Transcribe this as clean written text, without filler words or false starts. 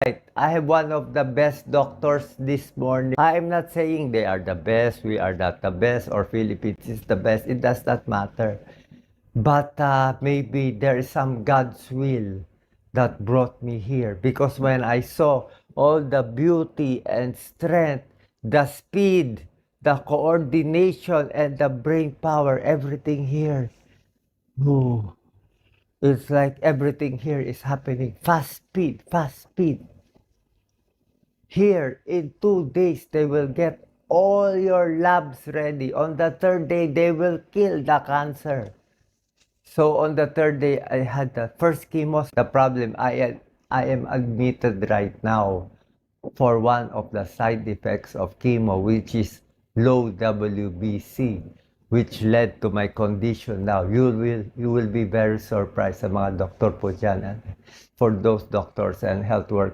I have one of the best doctors this morning. I am not saying they are the best, we are not the best, or Philippines is the best. It does not matter. But maybe there is some God's will that brought me here. Because when I saw all the beauty and strength, the speed, the coordination, and the brain power, everything here, ooh, it's like everything here is happening. Fast speed, fast speed. Here, in 2 days, they will get all your labs ready. On the third day, they will kill the cancer. So on the third day, I had the first chemo. The problem, I am admitted right now for one of the side effects of chemo, which is low WBC, which led to my condition now. You will be very surprised sa mga doktor po dyan. For those doctors and health workers